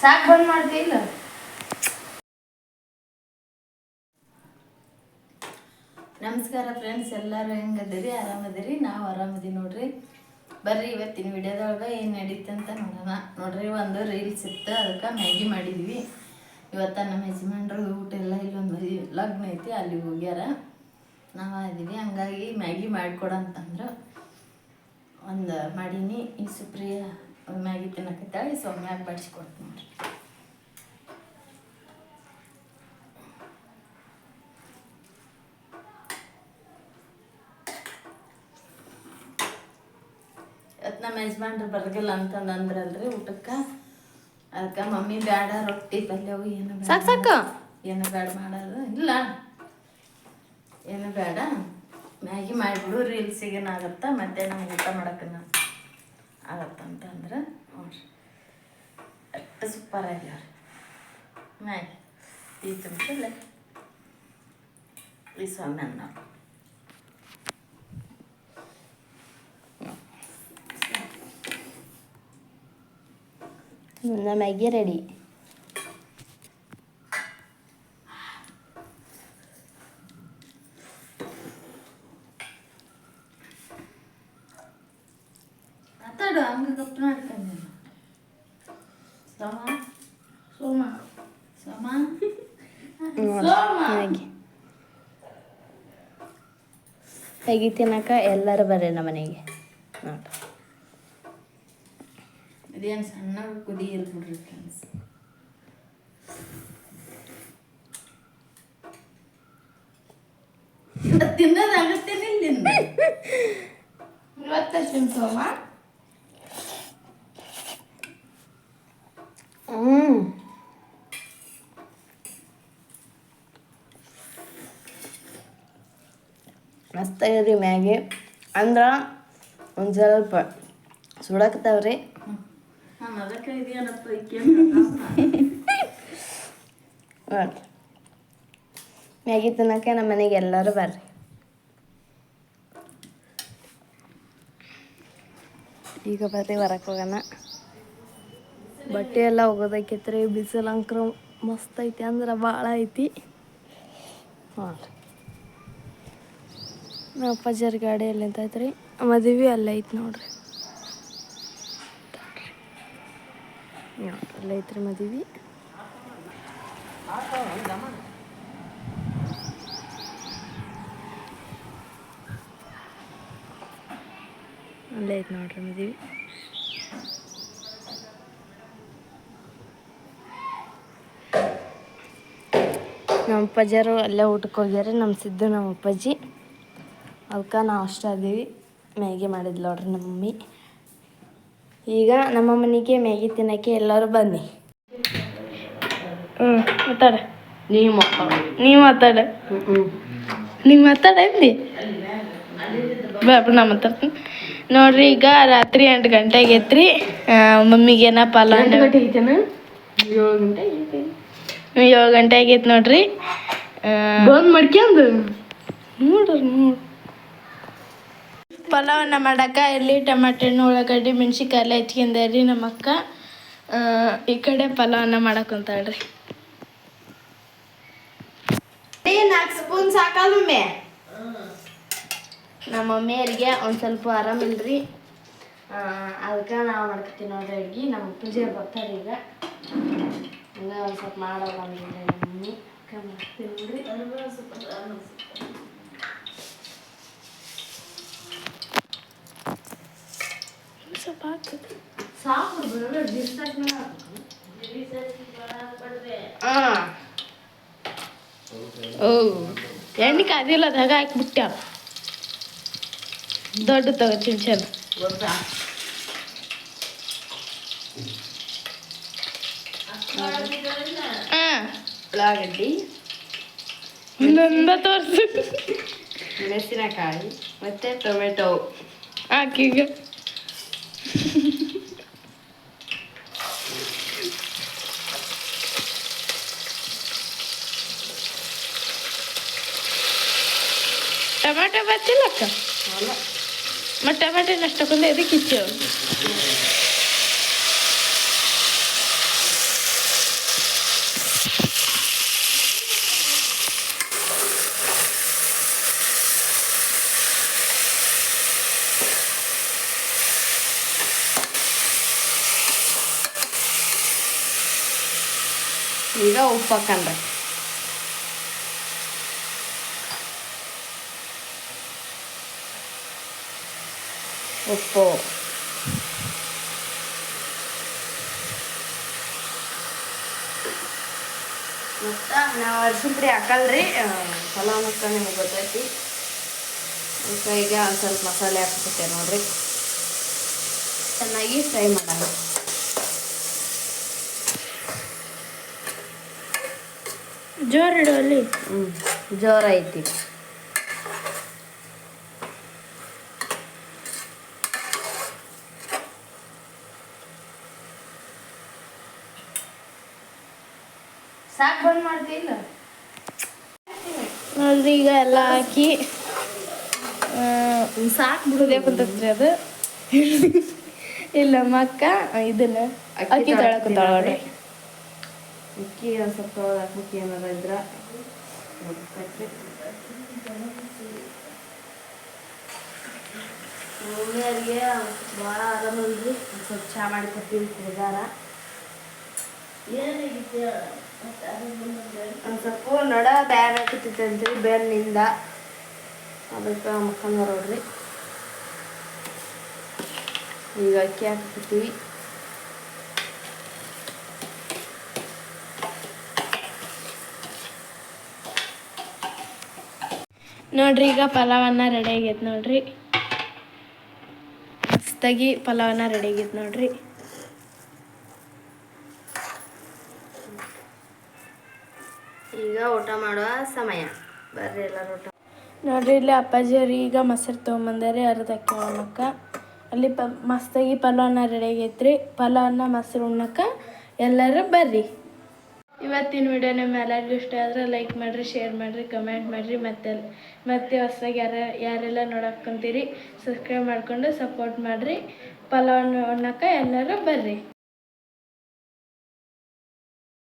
ಸಾಕು ಬಂದ್ ಮಾಡ್ತಿಲ್ಲ. ನಮಸ್ಕಾರ ಫ್ರೆಂಡ್ಸ್, ಎಲ್ಲರೂ ಹೆಂಗದಿರಿ? ಆರಾಮದಿರಿ? ನಾವು ಆರಾಮದಿ ನೋಡ್ರಿ. ಬರ್ರಿ ಇವತ್ತಿನ ವಿಡಿಯೋದೊಳಗೆ ಏನು ನಡೀತು ಅಂತ ನೋಡೋಣ. ನೋಡ್ರಿ, ಒಂದು ರೀಲ್ಸ್ ಇತ್ತು, ಅದಕ್ಕೆ ಮ್ಯಾಗಿ ಮಾಡಿದ್ವಿ. ಇವತ್ತು ನಮ್ಮ ಯಜಮಾನ್ರು ಊಟ ಎಲ್ಲ ಇಲ್ಲೊಂದು ಲಗ್ನ ಐತಿ, ಅಲ್ಲಿಗೆ ಹೋಗ್ಯಾರ. ನಾವು ಇದೀವಿ, ಹಂಗಾಗಿ ಮ್ಯಾಗಿ ಮಾಡಿಕೊಡಂತಂದ್ರೆ ಒಂದು ಮಾಡೀನಿ. ಈ ಸುಪ್ರಿಯ ಮ್ಯಾಗಿ ತಿನ್ನಕತ್ತಾಳೆ, ಸೌಮ್ಯಾಗ ಬಡಿಸ್ಕೊಡ್ತೀನಿ ನೋಡ್ರಿ. ಇವತ್ತು ನಮ್ಮ ಯಜಮಾನ್ರು ಬರಗಲ್ಲ ಅಂತಂದ್ರಲ್ರಿ ಊಟಕ್ಕೆ. ಅದಕ್ಕೆ ಮಮ್ಮಿ ಬೇಡ ರೊಟ್ಟಿ ಪಲ್ಯವು ಏನು ಸಾಕು ಏನು ಬೇಡ ಮಾಡೋದು ಇಲ್ಲ, ಏನು ಬೇಡ ಮ್ಯಾಗಿ ಮಾಡಿಬಿಡು, ರೀಲ್ಸಿಗೇನಾಗತ್ತ, ಮತ್ತೆ ನಮ್ಗೆ ಊಟ ಮಾಡೋಕ್ಕನ ಆಗತ್ತಂತಂದ್ರೆ ನೋಡ್ರಿ ಅಷ್ಟು ಸೂಪರ್ ಆಗ್ಯಾವ್ರಿ ಮ್ಯಾಗಿ. ಈ ತುಂಬಿಲ್ಲ ಈ ಸೊಮ್ಮೆನ್ನ ನನ್ನ ಮ್ಯಾಗಿ ರೆಡಿ. ಮಾತಾಡು, ಹಂಗೆ ಗಪ್ಪ ಮಾಡ್ತಾನೆ ಸೋಮ ಸೋಮ ಸೋಮ ಮ್ಯಾಗಿ ಮ್ಯಾಗಿ ತಿನ್ನಕ ಎಲ್ಲರೂ ಬರ್ರಿ ನಮ್ಮ ಮನೆಗೆ. ನೋಡಿ, ಇದೇನು ಸಣ್ಣ ಕುದಿ ಇರ್ಬಿಡ್ರಿ ಫ್ರೆಂಡ್ಸ್. ತಿನ್ನೋದಾಗತ್ತೇನೆ ಇಲ್ಲಿಂದ ಇವತ್ತಷ್ಟು ಸೋಮ. ಮಸ್ತಾಗ್ರಿ ಮ್ಯಾಗಿ. ಅಂದ್ರೆ ಒಂದು ಸ್ವಲ್ಪ ಸುಡಾಕತ್ತಾವ್ರಿ. ಮ್ಯಾಗಿ ತಿನ್ನಕ್ಕೆ ನಮ್ಮ ಮನೆಗೆ ಎಲ್ಲರೂ ಬರ್ರಿ. ಈಗ ಬರ್ರಿ ಹೊರಕ್ಕೆ ಹೋಗೋಣ. ಬಟ್ಟೆ ಎಲ್ಲ ಒಗೋದೈತಿ, ಬಿಸಿಲು ಅಂಕ್ರ ಮಸ್ತ್ ಐತಿ, ಅಂದ್ರೆ ಭಾಳ ಐತಿ. ನೋಡ್ರಿ, ನಮ್ಮ ಅಪ್ಪಾಜರ್ ಗಾಡಿ ಎಲ್ಲಿ ನಿಂತೈತ್ರಿ, ಮದುವೆ ಅಲ್ಲೇ ಐತಿ ನೋಡ್ರಿ. ಅಲ್ಲೇ ಐತ್ರಿ ಮದುವೆ. ಅಲ್ಲೇ ಐತಿ ನೋಡ್ರಿ ಮದುವೆ. ನಮ್ಮ ಅಪ್ಪಾಜರು ಅಲ್ಲೇ ಊಟಕ್ಕೆ ಹೋಗ್ಯಾರ. ನಮ್ಮ ಸಿದ್ದು ನಮ್ಮ ಅಪ್ಪಾಜಿ. ಅದಕ್ಕೆ ನಾವು ಅಷ್ಟೇ ಅದೀವಿ. ಮ್ಯಾಗಿ ಮಾಡಿದ್ಲು ನೋಡ್ರಿ ನಮ್ಮ ಮಮ್ಮಿ. ಈಗ ನಮ್ಮ ಮನೆಗೆ ಮ್ಯಾಗಿ ತಿನ್ನೋಕ್ಕೆ ಎಲ್ಲರೂ ಬನ್ನಿ. ಮಾತಾಡ, ನೀವು ಮಾತಾಡ ಅಂದಿ ಬಾಬು, ನಾ ಮಾತಾಡ್ತೀನಿ ನೋಡ್ರಿ. ಈಗ ರಾತ್ರಿ 8 ಗಂಟೆ ಆಗೈತ್ರಿ. ಮಮ್ಮಿಗೆ ಏನಪ್ಪ ಅಲ್ಲ 7 ಗಂಟೆ ಆಗೈತೆ ನೋಡ್ರಿ. ಬಂದು ಮಾಡ್ಕ್ಯಂದು ನೋಡ್ರಿ. ಪಲಾವನ್ನ ಮಾಡಕ್ಕೆ ಇಲ್ಲಿ ಟಮಾಟೆ ಹಣ್ಣು, ಉಳ್ಳಾಗಡ್ಡಿ, ಮೆಣ್ಸಿನ್ಕಾಯಿ ಎಲ್ಲ ಹೆಚ್ಕೊಂಡ್ರಿ ನಮ್ಮ ಅಕ್ಕ. ಈ ಕಡೆ ಪಲಾವನ್ನ ಮಾಡಕ್ಕಂತಾಳ್ರಿ. 4 ಸ್ಪೂನ್ ಸಾಕಲ್ಲ ಮಮ್ಮಿ? ನಮ್ಮ ಮಮ್ಮಿಯರಿಗೆ ಒಂದು ಸ್ವಲ್ಪ ಆರಾಮಿಲ್ರಿ, ಅದಕ್ಕೆ ನಾವು ಮಾಡ್ಕೊತೀವಿ ನೋಡ್ರಿ ಅಡ್ಗೆ. ನಮ್ಮ ಪೂಜೆ ಬರ್ತಾರೆ ಈಗ, ಹಂಗೆ ಒಂದು ಸ್ವಲ್ಪ ಮಾಡೋಲ್ಲ ನಮ್ಮ ಮಮ್ಮಿ ಮಾಡ್ತೀನಿ ನೋಡ್ರಿ. ಸ್ವಲ್ಪ ಹಾಕ್ತದೆ ಸಾಕು. ಓ ಎಣ್ಣೆ ಕಾದಿಲ್ಲ, ಅದಾಗ ಹಾಕಿಬಿಟ್ಟ. ದೊಡ್ಡ ತಗೋತೀನಿ ಚಂದ. ಉಳ್ಳಾಗಡ್ಡಿ ಒಂದೊಂದ ತೋರಿಸು. ಮೆಣಸಿನಕಾಯಿ ಮತ್ತು ಟೊಮೆಟೊ ಹಾಕೀಗ. ಟೊಮೆಟೊ ಬರ್ತಿಲ್ಲ ಅಕ್ಕ? ಮತ್ತು ಟೊಮೆಟೊನ ಅಷ್ಟು ತಗೊಂಡು ಎದಕ್ಕೆ ಇಚ್ಚು? ಈಗ ಉಪ್ಪು ಹಾಕಂಡ್ರೆ ಉಪ್ಪು ಮತ್ತು ನಾವು ಅರ್ಶಿನ ಪುಡಿ ಹಾಕಲ್ರಿ ಪಲಾವ್ನಕ್ಕ ನಿಮಗೆ ಗೊತ್ತೈತಿ ಅದಕ್ಕೆ ಈಗ ಒಂದು ಸ್ವಲ್ಪ ಮಸಾಲೆ ಹಾಕ್ಬಿಟ್ಟೆ ನೋಡ್ರಿ ಚೆನ್ನಾಗಿ ಫ್ರೈ ಮಾಡೋಣ ಜೋರಿಡು ಅಲ್ಲಿ ಜೋರ ಐತಿ ಸಾಕು ಬಂದ್ ಮಾಡ್ತಿಲ್ಲ ನೋಡ್ರಿ ಈಗ ಎಲ್ಲ ಹಾಕಿ ಸಾಕು ಕುದಿಯ ಕುಂತತ್ರಿ ಅದು ಇಲ್ಲ ಮಕ್ಕ ಇದನ್ನ ಅಕ್ಕಿ ತೊಳಕುತ್ತಾಳ ನೋಡ್ರಿ ಅಕ್ಕಿ ಒಂದು ಸ್ವಲ್ಪ ತೊಳೆದು ಹಾಕ್ಬೇಕು ಏನಾರ ಇದ್ರೆ ಮಮ್ಮಿಯರಿಗೆ ಭಾಳ ಆರಾಮಲ್ರಿ ಒಂದು ಸ್ವಲ್ಪ ಚಹಾ ಮಾಡಿ ಕೊಡ್ತೀವಿ ಕುಡ್ದಾರ ಒಂದು ಸ್ವಲ್ಪ ನಡ ಬ್ಯಾನ್ ಹಾಕತ್ತೈತೆ ಅಂತೀವಿ ಬೆನ್ನಿಂದ ಅದಕ್ಕೆ ಮಕ್ಕಂದು ನೋಡ್ರಿ ಈಗ ಅಕ್ಕಿ ಹಾಕತ್ತೀವಿ ನೋಡ್ರಿ ಈಗ ಪಲಾವನ್ನ ರೆಡಿ ಆಗೈತೆ ನೋಡ್ರಿ ಮಸ್ತಾಗಿ ಪಲಾವನ್ನ ರೆಡಿ ಆಗೈತೆ ನೋಡ್ರಿ ಈಗ ಊಟ ಮಾಡುವ ಸಮಯ ಬರ್ರಿ ಎಲ್ಲರೂ ಊಟ ನೋಡ್ರಿ ಇಲ್ಲಿ ಅಪ್ಪಾಜಿಯವ್ರು ಈಗ ಮೊಸರು ತೊಗೊಂಬಂದಾರೆ ಅರ್ಧ ಅಕ್ಕಿ ಅಲ್ಲಿ ಮಸ್ತಾಗಿ ಪಲಾವನ್ನ ರೆಡಿ ಆಗೈತ್ರಿ ಪಲಾವನ್ನ ಮೊಸರು ಉಣ್ಣಕ್ಕೆ ಎಲ್ಲರೂ ಬರ್ರಿ ಇವತ್ತಿನ ವಿಡಿಯೋ ನಿಮ್ಮ ಎಲ್ಲರಿಗೂ ಇಷ್ಟ ಆದರೆ ಲೈಕ್ ಮಾಡಿರಿ ಶೇರ್ ಮಾಡಿರಿ ಕಮೆಂಟ್ ಮಾಡಿರಿ ಮತ್ತೆ ಹೊಸದಾಗಿ ಯಾರೆಲ್ಲ ನೋಡಕ್ಕಂತೀರಿ ಸಬ್ಸ್ಕ್ರೈಬ್ ಮಾಡಿಕೊಂಡು ಸಪೋರ್ಟ್ ಮಾಡಿರಿ ಪಲಾವನ್ನ ಉಣ್ಣಕ್ಕೆ ಎಲ್ಲರೂ ಬರ್ರಿ